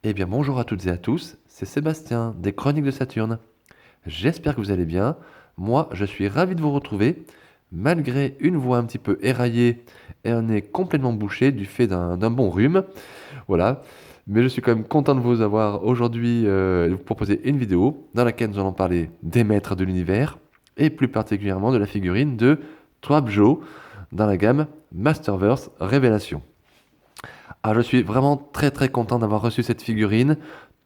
Eh bien bonjour à toutes et à tous, c'est Sébastien des Chroniques de Saturne. J'espère que vous allez bien. Moi, je suis ravi de vous retrouver, malgré une voix un petit peu éraillée et un nez complètement bouché du fait d'un bon rhume. Voilà. Mais je suis quand même content de vous avoir aujourd'hui et de vous proposer une vidéo dans laquelle nous allons parler des maîtres de l'univers et plus particulièrement de la figurine de Joe dans la gamme Masterverse Révélation. Ah, je suis vraiment très content d'avoir reçu cette figurine,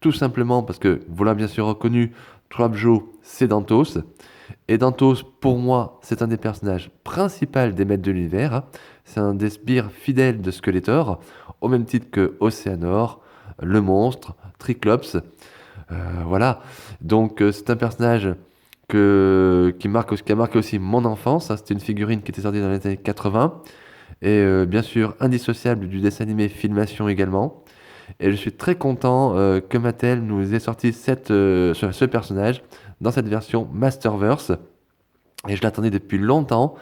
tout simplement parce que vous l'avez bien sûr reconnu, Joe, c'est Dantos. Et Dantos, pour moi, c'est un des personnages principaux des Maîtres de l'Univers, hein. C'est un des sbires fidèles de Skeletor, au même titre que Océanor, le monstre, Triclops. Voilà. Donc, c'est un personnage qui a marqué aussi mon enfance, hein. C'était une figurine qui était sortie dans les années 80 et bien sûr indissociable du dessin animé Filmation également. Et je suis très content que Mattel nous ait sorti ce personnage dans cette version Masterverse. Et je l'attendais depuis longtemps.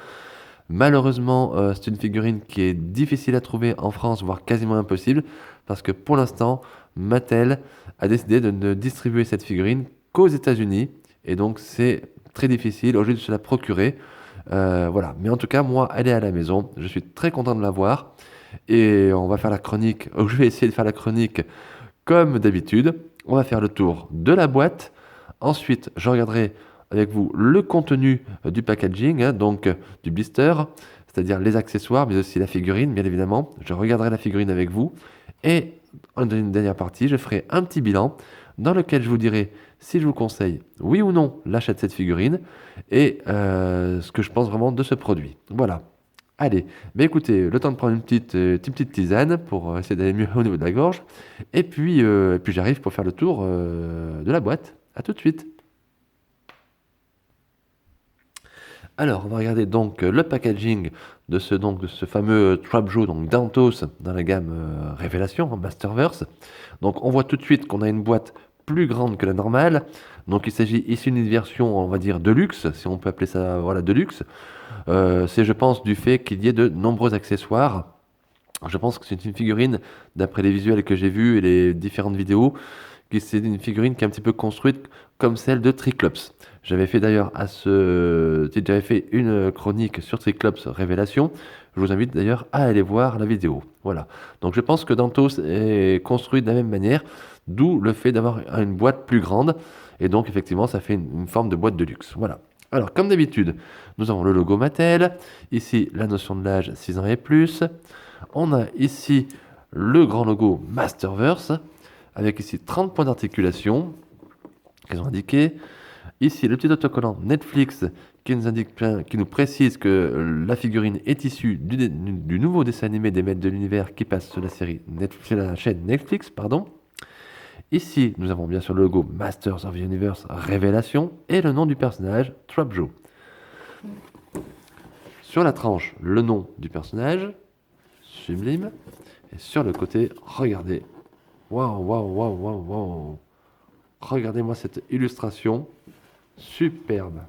Malheureusement, c'est une figurine qui est difficile à trouver en France, voire quasiment impossible, parce que pour l'instant, Mattel a décidé de ne distribuer cette figurine qu'aux États-Unis. Et donc, c'est très difficile aujourd'hui de se la procurer. Voilà. Mais en tout cas, moi, elle est à la maison. Je suis très content de l'avoir. Et on va faire la chronique. Je vais essayer de faire la chronique comme d'habitude. On va faire le tour de la boîte. Ensuite, je regarderai avec vous le contenu du packaging, hein, donc du blister, c'est-à-dire les accessoires, mais aussi la figurine, bien évidemment. Je regarderai la figurine avec vous. Et en une dernière partie, je ferai un petit bilan dans lequel je vous dirai si je vous conseille, oui ou non, l'achat de cette figurine et ce que je pense vraiment de ce produit. Voilà. Allez, mais écoutez, le temps de prendre une petite tisane pour essayer d'aller mieux au niveau de la gorge. Et puis j'arrive pour faire le tour de la boîte. À tout de suite. Alors, on va regarder donc le packaging de ce fameux Trap Joe, donc Dantos, dans la gamme Révélation, en Masterverse. Donc, on voit tout de suite qu'on a une boîte plus grande que la normale. Donc, il s'agit ici d'une version, on va dire, de luxe, si on peut appeler ça, voilà, de luxe. C'est, je pense, du fait qu'il y ait de nombreux accessoires. Je pense que c'est une figurine, d'après les visuels que j'ai vus et les différentes vidéos, que c'est une figurine qui est un petit peu construite comme celle de Triclops. J'avais fait d'ailleurs j'avais fait une chronique sur Triclops Révélation. Je vous invite d'ailleurs à aller voir la vidéo. Voilà. Donc je pense que Dantos est construit de la même manière, d'où le fait d'avoir une boîte plus grande. Et donc effectivement, ça fait une forme de boîte de luxe. Voilà. Alors comme d'habitude, nous avons le logo Mattel. Ici, la notion de l'âge 6 ans et plus. On a ici le grand logo Masterverse, avec ici 30 points d'articulation qu'ils ont indiqués. Ici, le petit autocollant Netflix qui nous indique qui nous précise que la figurine est issue du nouveau dessin animé des Maîtres de l'Univers qui passe sur sur la chaîne Netflix, pardon. Ici, nous avons bien sûr le logo Masters of the Universe Révélation et le nom du personnage Trapjaw. Sur la tranche, le nom du personnage, sublime. Et sur le côté, regardez. Waouh. Regardez-moi cette illustration. Superbe.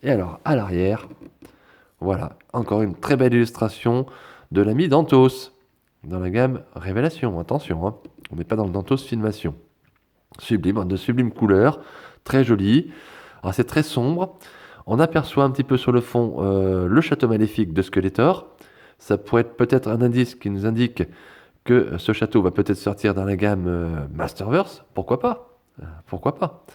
Et alors, à l'arrière, voilà, encore une très belle illustration de l'ami Dantos, dans la gamme Révélation. Attention, hein, on n'est pas dans le Dantos Filmation. Sublime, de sublimes couleurs, très joli. Alors c'est très sombre. On aperçoit un petit peu sur le fond le château maléfique de Skeletor. Ça pourrait être peut-être un indice qui nous indique que ce château va peut-être sortir dans la gamme Masterverse. Pourquoi pas? Pourquoi pas?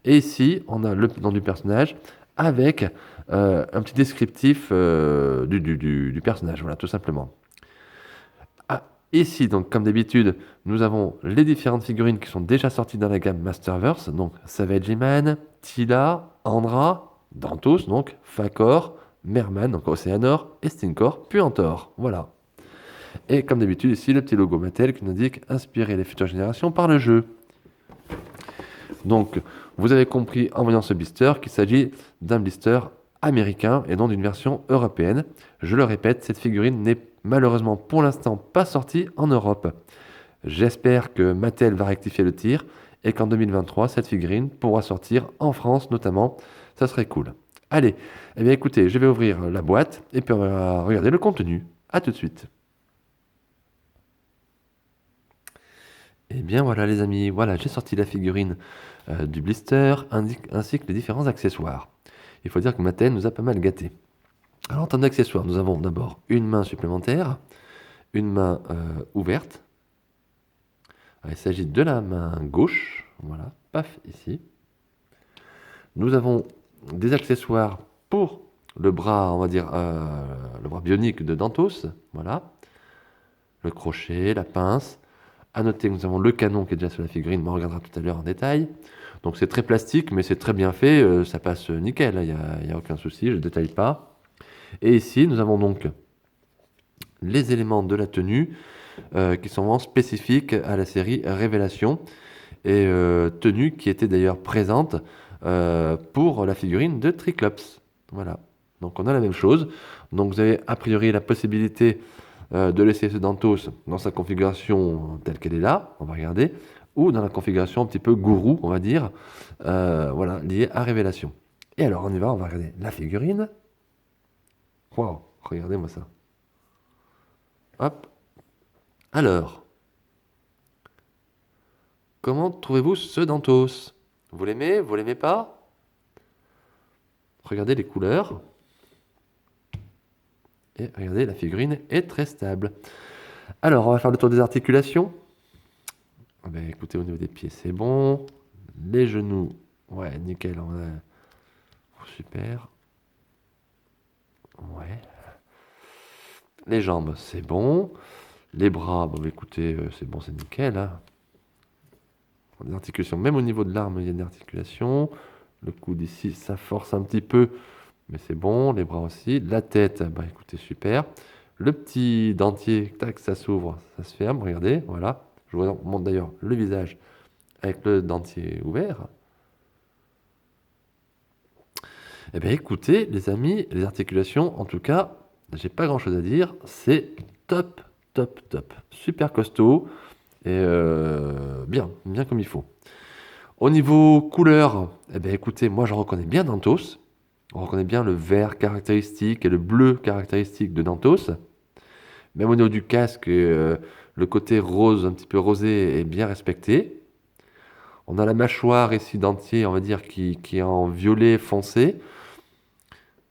Et ici, on a le nom du personnage avec un petit descriptif du personnage, voilà, tout simplement. Ah, ici, donc, comme d'habitude, nous avons les différentes figurines qui sont déjà sorties dans la gamme Masterverse. Donc, Savage Man, Tila, Andra, Dantos, donc, Fakor, Merman, donc Océanor, et Stinkor, puis Antor. Voilà. Et comme d'habitude, ici, le petit logo Mattel qui nous indique inspirer les futures générations par le jeu. Donc, vous avez compris en voyant ce blister qu'il s'agit d'un blister américain et non d'une version européenne. Je le répète, cette figurine n'est malheureusement pour l'instant pas sortie en Europe. J'espère que Mattel va rectifier le tir et qu'en 2023, cette figurine pourra sortir en France notamment. Ça serait cool. Allez, eh bien écoutez, je vais ouvrir la boîte et puis on va regarder le contenu. A tout de suite. Et bien voilà les amis, voilà, j'ai sorti la figurine du blister ainsi que les différents accessoires. Il faut dire que Mattel nous a pas mal gâtés. Alors en termes d'accessoires, nous avons d'abord une main supplémentaire, une main ouverte. Alors, il s'agit de la main gauche, voilà, paf, ici. Nous avons des accessoires pour le bras, on va dire, le bras bionique de Dantos, voilà. Le crochet, la pince. À noter que nous avons le canon qui est déjà sur la figurine, mais on regardera tout à l'heure en détail. Donc c'est très plastique, mais c'est très bien fait, ça passe nickel, il n'y a aucun souci, je ne détaille pas. Et ici, nous avons donc les éléments de la tenue qui sont vraiment spécifiques à la série Révélation, et tenue qui était d'ailleurs présente pour la figurine de Triclops. Voilà, donc on a la même chose. Donc vous avez a priori la possibilité de laisser ce Dantos dans sa configuration telle qu'elle est là, on va regarder, ou dans la configuration un petit peu gourou, on va dire, voilà, liée à Révélation. Et alors on y va, on va regarder la figurine. Waouh, regardez-moi ça. Hop. Alors, comment trouvez-vous ce Dantos? Vous l'aimez? Vous l'aimez pas? Regardez les couleurs. Et regardez, la figurine est très stable. Alors, on va faire le tour des articulations. Ben, écoutez, au niveau des pieds, c'est bon. Les genoux, ouais, nickel. Super. Ouais. Les jambes, c'est bon. Les bras, bon, écoutez, c'est bon, c'est nickel. Hein. Les articulations, même au niveau de l'arme, il y a des articulations. Le coude ici, ça force un petit peu, mais c'est bon. Les bras aussi. La tête, bah écoutez, super. Le petit dentier, tac, ça s'ouvre, ça se ferme. Regardez, voilà. Je vous montre d'ailleurs le visage avec le dentier ouvert. Eh bien, écoutez, les amis, les articulations, en tout cas, j'ai pas grand-chose à dire. C'est top, top, top. Super costaud et bien, bien comme il faut. Au niveau couleur, eh bien, écoutez, moi, je reconnais bien Dantos. On reconnaît bien le vert caractéristique et le bleu caractéristique de Dantos. Même au niveau du casque, le côté rose, un petit peu rosé, est bien respecté. On a la mâchoire ici dentier, on va dire, qui est en violet foncé.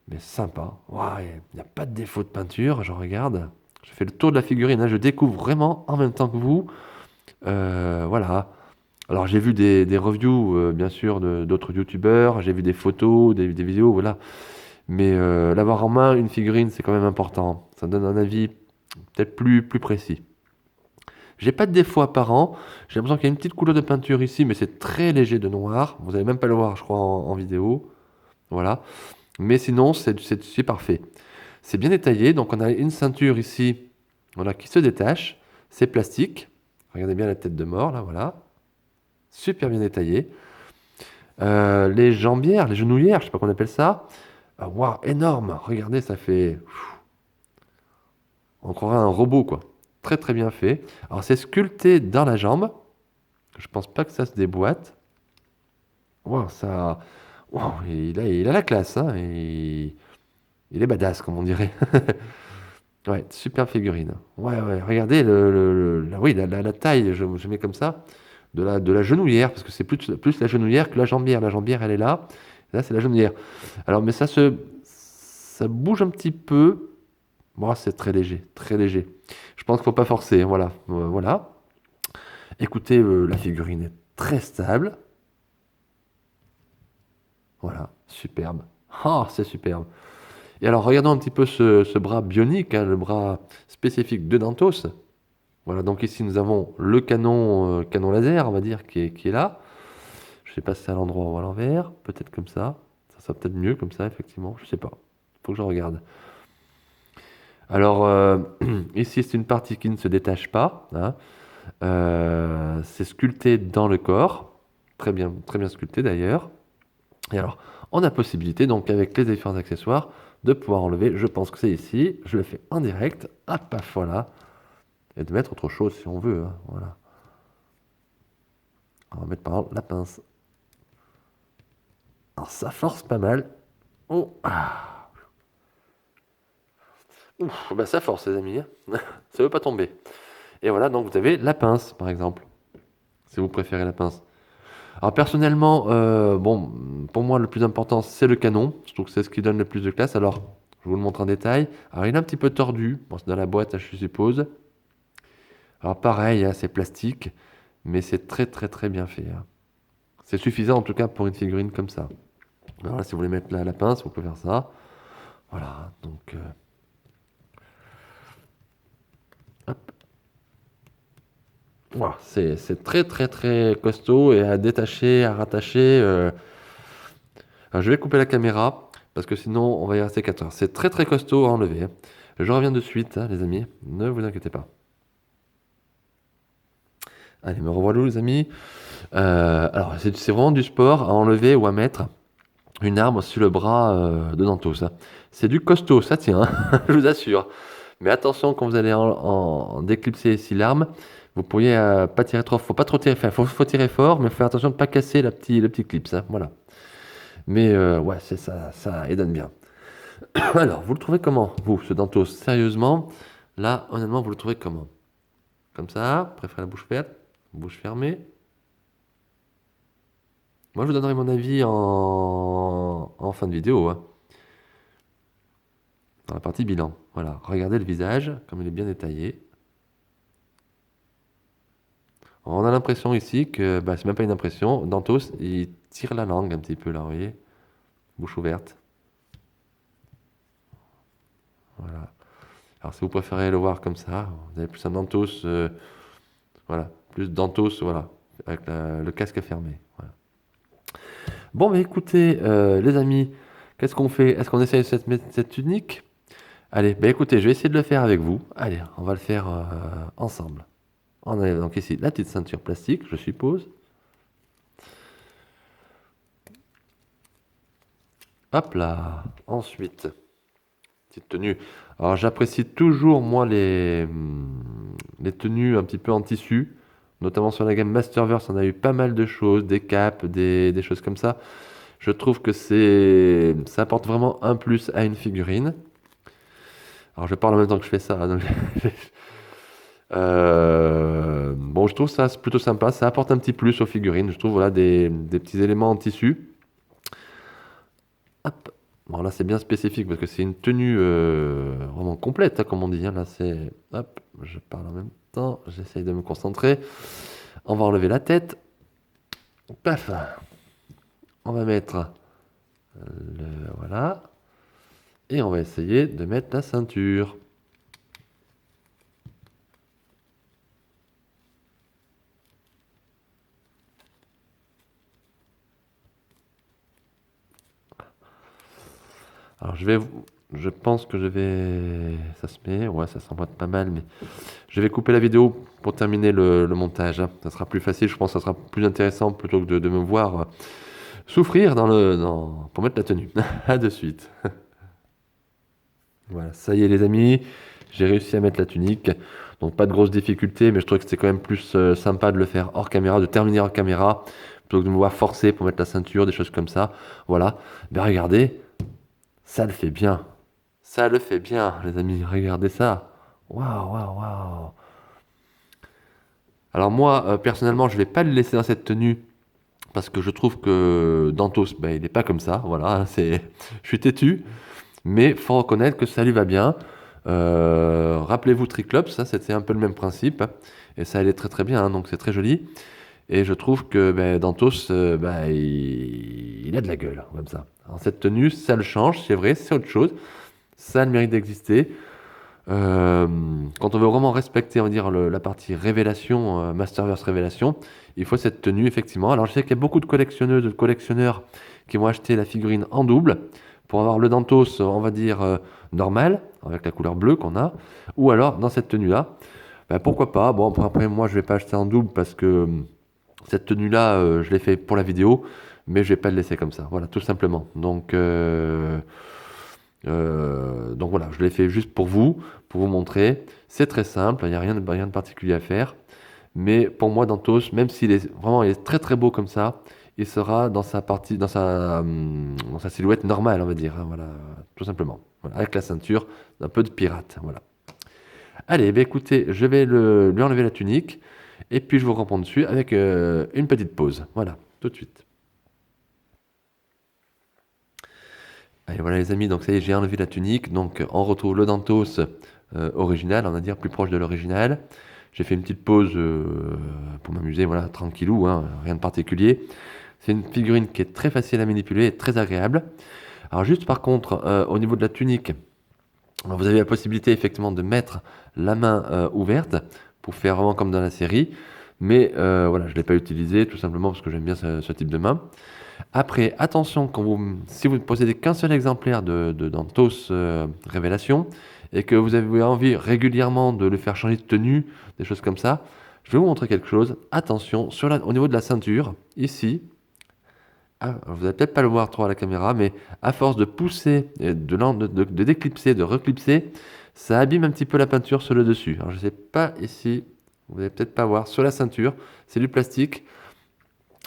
Mais sympa. Ouais, il n'y a pas de défaut de peinture, je regarde. Je fais le tour de la figurine, hein, je découvre vraiment en même temps que vous. Voilà. Alors j'ai vu des reviews, bien sûr, d'autres youtubeurs, j'ai vu des photos, des vidéos, voilà. Mais l'avoir en main, une figurine, c'est quand même important. Ça donne un avis peut-être plus précis. J'ai pas de défaut apparent. J'ai l'impression qu'il y a une petite couleur de peinture ici, mais c'est très léger de noir. Vous n'allez même pas le voir, je crois, en vidéo. Voilà. Mais sinon, c'est parfait. C'est bien détaillé. Donc, on a une ceinture ici, voilà, qui se détache. C'est plastique. Regardez bien la tête de mort, là, voilà. Super bien détaillé. Les jambières, les genouillères, je sais pas comment on appelle ça. Ah, waouh, énorme. Regardez, ça fait... On croirait un robot, quoi. Très, très bien fait. Alors, c'est sculpté dans la jambe. Je pense pas que ça se déboîte. Waouh, ça... Waouh, il a la classe, hein. Il est badass, comme on dirait. Ouais, super figurine. Ouais, ouais, regardez oui, la taille, je mets comme ça, de la genouillère, parce que c'est plus la genouillère que la jambière. La jambière, elle est là. Là, c'est la genouillère. Alors, mais ça bouge un petit peu. Bon, c'est très léger, très léger. Je pense qu'il faut pas forcer, hein, voilà. Voilà. Écoutez, la figurine est très stable. Voilà, superbe. Ah, c'est superbe. Et alors, regardons un petit peu ce bras bionique, hein, le bras spécifique de Dantos. Voilà, donc ici nous avons le canon, canon laser, on va dire, qui est là. Je sais pas si c'est à l'endroit ou à l'envers, peut-être comme ça. Ça sera peut-être mieux comme ça, effectivement, je sais pas. Faut que je regarde. Alors, ici c'est une partie qui ne se détache pas. Hein. C'est sculpté dans le corps. Très bien sculpté d'ailleurs. Et alors, on a possibilité, donc avec les différents accessoires, de pouvoir enlever, je pense que c'est ici, je le fais en direct, hop, paf, voilà, et de mettre autre chose si on veut, hein, voilà. On va mettre par exemple la pince. Alors ça force pas mal. Oh, ah. Ouf, bah ça force les amis, hein. Ça veut pas tomber. Et voilà, donc vous avez la pince par exemple. si vous préférez la pince. Alors personnellement, bon, pour moi le plus important c'est le canon. Je trouve que c'est ce qui donne le plus de classe. Alors, je vous le montre en détail. Alors il est un petit peu tordu. Bon, c'est dans la boîte, je suppose. Alors pareil, hein, c'est plastique, mais c'est très très très bien fait, hein. C'est suffisant en tout cas pour une figurine comme ça. Alors là, si vous voulez mettre la pince, vous pouvez faire ça. Voilà, donc hop. Voilà, c'est très très très costaud et à détacher, à rattacher. Alors, je vais couper la caméra parce que sinon on va y rester 4 heures. C'est très très costaud à enlever, hein. Je reviens de suite, hein, les amis. Ne vous inquiétez pas. Allez, me revoilà les amis. Alors c'est vraiment du sport à enlever ou à mettre une arme sur le bras de Dantos, hein. C'est du costaud, ça tient, hein, je vous assure. Mais attention quand vous allez en déclipser ici l'arme, vous pourriez pas tirer trop, faut pas trop tirer, enfin, faut tirer fort, mais faire attention de ne pas casser le petit clip, ça, voilà. Mais ouais, c'est ça, ça donne bien. Alors, vous le trouvez comment, vous, ce Dantos? Sérieusement, là, honnêtement, vous le trouvez comment? Comme ça, préférez la bouche ouverte, bouche fermée. Moi, je vous donnerai mon avis en fin de vidéo, hein, dans la partie bilan. Voilà, regardez le visage, comme il est bien détaillé. On a l'impression ici que, bah, c'est même pas une impression, Dantos, il tire la langue un petit peu là, vous voyez? Bouche ouverte. Voilà. Alors, si vous préférez le voir comme ça, vous avez plus un Dantos, voilà, plus Dantos, voilà, avec le casque fermé. Voilà. Bon, mais écoutez, les amis, qu'est-ce qu'on fait? Est-ce qu'on essaye cette tunique? Allez, bah écoutez, je vais essayer de le faire avec vous. Allez, on va le faire ensemble. On a donc ici la petite ceinture plastique, je suppose. Hop là. Ensuite, petite tenue. Alors j'apprécie toujours moi les tenues un petit peu en tissu, notamment sur la gamme Masterverse, on a eu pas mal de choses, des capes, des choses comme ça. Je trouve que ça apporte vraiment un plus à une figurine. Alors je parle en même temps que je fais ça, hein, donc bon, je trouve ça plutôt sympa, ça apporte un petit plus aux figurines. Je trouve voilà des petits éléments en tissu. Hop. Bon, là, c'est bien spécifique parce que c'est une tenue vraiment complète, hein, comme on dit, hein. Là, c'est. Hop, je parle en même temps, j'essaye de me concentrer. On va enlever la tête. Paf. On va mettre Voilà. Et on va essayer de mettre la ceinture. Alors, je pense que je vais. Ça se met. Ouais, ça s'emboîte pas mal, mais. Je vais couper la vidéo pour terminer le montage, hein. Ça sera plus facile, je pense que ça sera plus intéressant plutôt que de me voir souffrir pour mettre la tenue. À de suite. Voilà, ça y est les amis, j'ai réussi à mettre la tunique. Donc pas de grosses difficultés, mais je trouve que c'était quand même plus sympa de le faire hors caméra, de terminer hors caméra, plutôt que de me voir forcer pour mettre la ceinture, des choses comme ça. Voilà, ben regardez, ça le fait bien. Ça le fait bien, les amis, regardez ça. Waouh, waouh, waouh. Alors moi, personnellement, je vais pas le laisser dans cette tenue parce que je trouve que Dantos, ben, il n'est pas comme ça. Voilà, hein, je suis têtu, mais faut reconnaître que ça lui va bien. Rappelez-vous Triclops, ça c'était un peu le même principe, hein, et ça allait très très bien, hein, donc c'est très joli. Et je trouve que ben, Dantos, ben, il a de la gueule, hein, comme ça. Alors, cette tenue, ça le change, c'est vrai, c'est autre chose. Ça a le mérite d'exister. Euh, Quand on veut vraiment respecter, on va dire, la partie révélation, Masterverse révélation, il faut cette tenue, effectivement. Alors, je sais qu'il y a beaucoup de collectionneuses, de collectionneurs qui vont acheter la figurine en double pour avoir le Dantos, on va dire, normal, avec la couleur bleue qu'on a, ou alors dans cette tenue-là. Ben, pourquoi pas? Bon, après, moi, je vais pas acheter en double parce que cette tenue-là, je l'ai fait pour la vidéo, mais je vais pas le laisser comme ça. Voilà, tout simplement. Donc voilà, je l'ai fait juste pour vous montrer. C'est très simple, il n'y a rien de particulier à faire. Mais pour moi, Dantos, même il est très très beau comme ça, il sera dans sa silhouette normale, on va dire, hein, voilà, tout simplement. Voilà, avec la ceinture, un peu de pirate, voilà. Allez, bah écoutez, je vais lui enlever la tunique. Et puis je vous reprends dessus avec une petite pause. Voilà, tout de suite. Allez, voilà les amis, donc ça y est, j'ai enlevé la tunique. Donc on retrouve le Dantos original, on va dire plus proche de l'original. J'ai fait une petite pause pour m'amuser, voilà, tranquillou, hein, rien de particulier. C'est une figurine qui est très facile à manipuler et très agréable. Alors juste par contre, au niveau de la tunique, alors, vous avez la possibilité effectivement de mettre la main ouverte pour faire vraiment comme dans la série. Mais voilà, je ne l'ai pas utilisé tout simplement parce que j'aime bien ce type de main. Après, attention, si vous ne possédez qu'un seul exemplaire de Dantos Révélation et que vous avez envie régulièrement de le faire changer de tenue, des choses comme ça, je vais vous montrer quelque chose. Attention, au niveau de la ceinture, ici, vous n'allez peut-être pas le voir trop à la caméra, mais à force de pousser, et de déclipser, de reclipser, ça abîme un petit peu la peinture sur le dessus. Alors je ne sais pas ici, vous n'allez peut-être pas voir, sur la ceinture, c'est du plastique.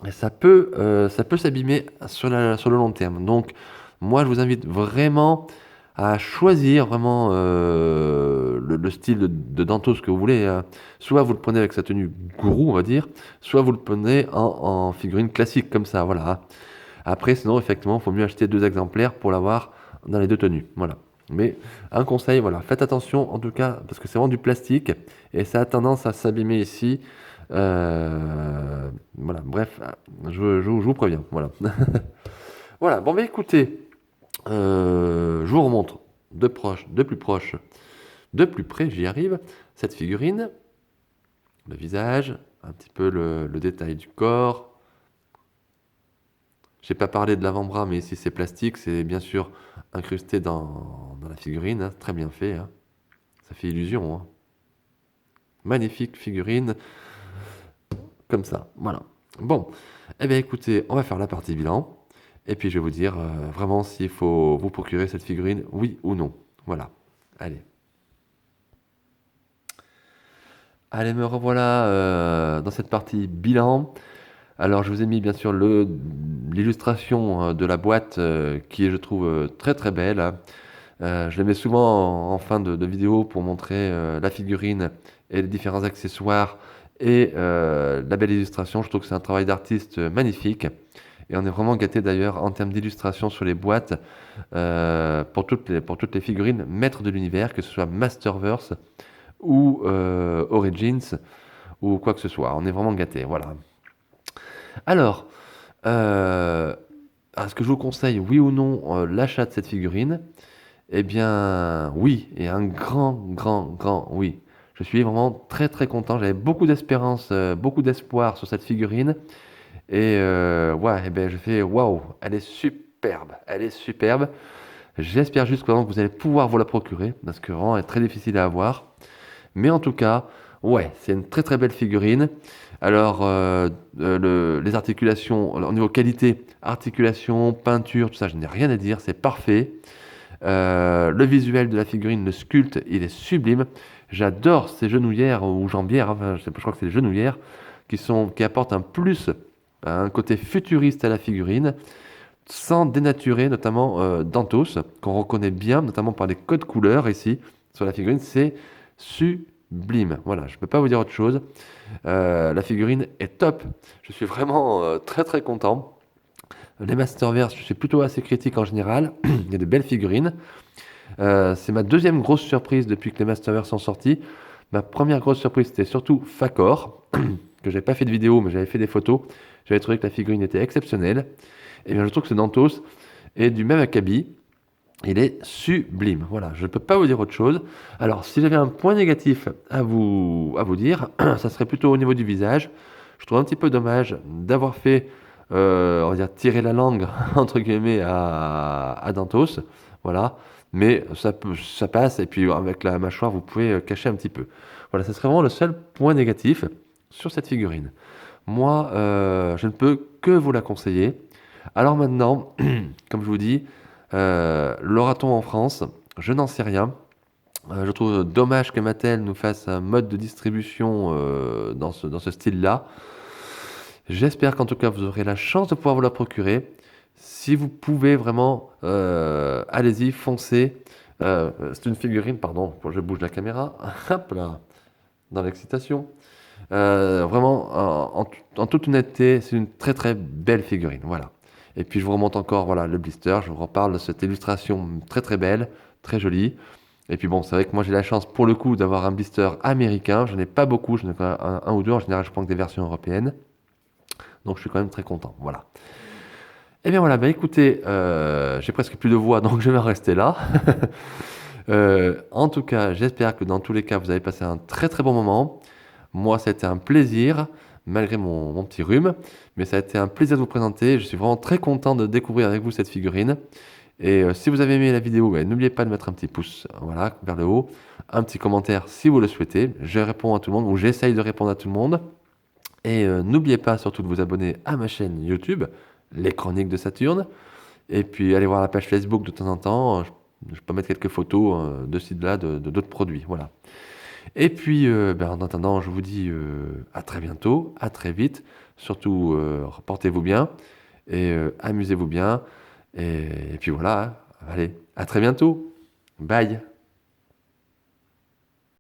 Et ça peut s'abîmer sur le long terme. Donc, moi, je vous invite vraiment à choisir vraiment le style de Dantos que vous voulez. Soit vous le prenez avec sa tenue gourou, on va dire, soit vous le prenez en figurine classique comme ça. Voilà. Après, sinon, effectivement, il faut mieux acheter 2 exemplaires pour l'avoir dans les 2 tenues. Voilà. Mais un conseil, voilà, faites attention en tout cas, parce que c'est vraiment du plastique et ça a tendance à s'abîmer ici. Voilà, bref, je vous préviens. Voilà. Voilà, bon, mais écoutez, je vous remontre de proche, de plus proche, de plus près, j'y arrive, cette figurine, le visage, un petit peu le détail du corps. J'ai pas parlé de l'avant-bras, mais ici c'est plastique, c'est bien sûr incrusté dans la figurine, hein, très bien fait, hein. Ça fait illusion, hein. Magnifique figurine, comme ça, voilà. Bon, eh bien écoutez, on va faire la partie bilan, et puis je vais vous dire vraiment s'il faut vous procurer cette figurine, oui ou non. Voilà, allez. Allez, me revoilà dans cette partie bilan. Alors, je vous ai mis bien sûr l'illustration de la boîte qui est, je trouve, très très belle, hein. Je les mets souvent en fin de vidéo pour montrer la figurine et les différents accessoires et la belle illustration. Je trouve que c'est un travail d'artiste magnifique. Et on est vraiment gâté d'ailleurs en termes d'illustration sur les boîtes pour toutes les figurines maîtres de l'univers, que ce soit Masterverse ou Origins ou quoi que ce soit. On est vraiment gâté, voilà. Alors, est-ce que je vous conseille, oui ou non, l'achat de cette figurine? Eh bien, oui, et un grand, grand, grand oui. Je suis vraiment très, très content. J'avais beaucoup d'espérance, beaucoup d'espoir sur cette figurine. Et ouais, eh ben, je fais waouh, elle est superbe, elle est superbe. J'espère juste que vous allez pouvoir vous la procurer, parce que vraiment, elle est très difficile à avoir. Mais en tout cas, ouais, c'est une très très belle figurine. Alors, les articulations, au niveau qualité, articulation, peinture, tout ça, je n'ai rien à dire, c'est parfait. Le visuel de la figurine, le sculpte, il est sublime. J'adore ces genouillères ou jambières, enfin, je crois que c'est les genouillères, qui apportent un plus, un côté futuriste à la figurine, sans dénaturer notamment Dantos, qu'on reconnaît bien, notamment par les codes couleurs ici sur la figurine. C'est sublime. Voilà, je ne peux pas vous dire autre chose. La figurine est top. Je suis vraiment très très content. Les Masterverse, je suis plutôt assez critique en général. Il y a de belles figurines. C'est ma deuxième grosse surprise depuis que les Masterverse sont sortis. Ma première grosse surprise, c'était surtout Fakor, que j'avais pas fait de vidéo, mais j'avais fait des photos. J'avais trouvé que la figurine était exceptionnelle. Et bien, je trouve que ce Dantos est du même acabit. Il est sublime. Voilà, je ne peux pas vous dire autre chose. Alors, si j'avais un point négatif à vous dire, ça serait plutôt au niveau du visage. Je trouve un petit peu dommage d'avoir fait, on va dire, tirer la langue, entre guillemets, à Dantos. Voilà. Mais ça passe, et puis avec la mâchoire, vous pouvez cacher un petit peu. Voilà, ça serait vraiment le seul point négatif sur cette figurine. Moi, je ne peux que vous la conseiller. Alors maintenant, comme je vous dis, l'aura-t-on en France? Je n'en sais rien. Je trouve dommage que Mattel nous fasse un mode de distribution dans ce style-là. J'espère qu'en tout cas vous aurez la chance de pouvoir vous la procurer. Si vous pouvez vraiment, allez-y, foncez. C'est une figurine, pardon, je bouge la caméra. Hop là, dans l'excitation. Vraiment, en toute honnêteté, c'est une très très belle figurine, voilà. Et puis je vous remonte encore, voilà, le blister, je vous reparle de cette illustration très très belle, très jolie. Et puis bon, c'est vrai que moi j'ai la chance pour le coup d'avoir un blister américain, je n'ai pas beaucoup, je n'ai qu'un ou deux, en général je prends que des versions européennes, donc je suis quand même très content, voilà. Et bien voilà, bah écoutez, j'ai presque plus de voix, donc je vais rester là. En tout cas, j'espère que dans tous les cas, vous avez passé un très très bon moment. Moi, ça a été un plaisir, malgré mon petit rhume, mais ça a été un plaisir de vous présenter. Je suis vraiment très content de découvrir avec vous cette figurine. Et si vous avez aimé la vidéo, bah, n'oubliez pas de mettre un petit pouce, voilà, vers le haut, un petit commentaire si vous le souhaitez. Je réponds à tout le monde, ou j'essaye de répondre à tout le monde. Et n'oubliez pas surtout de vous abonner à ma chaîne YouTube, Les Chroniques de Saturne. Et puis allez voir la page Facebook de temps en temps. Je peux mettre quelques photos de ci, de là, de d'autres produits. Voilà. Et puis, ben, en attendant, je vous dis à très bientôt, à très vite. Surtout, portez-vous bien et amusez-vous bien. Et puis voilà, allez, à très bientôt. Bye.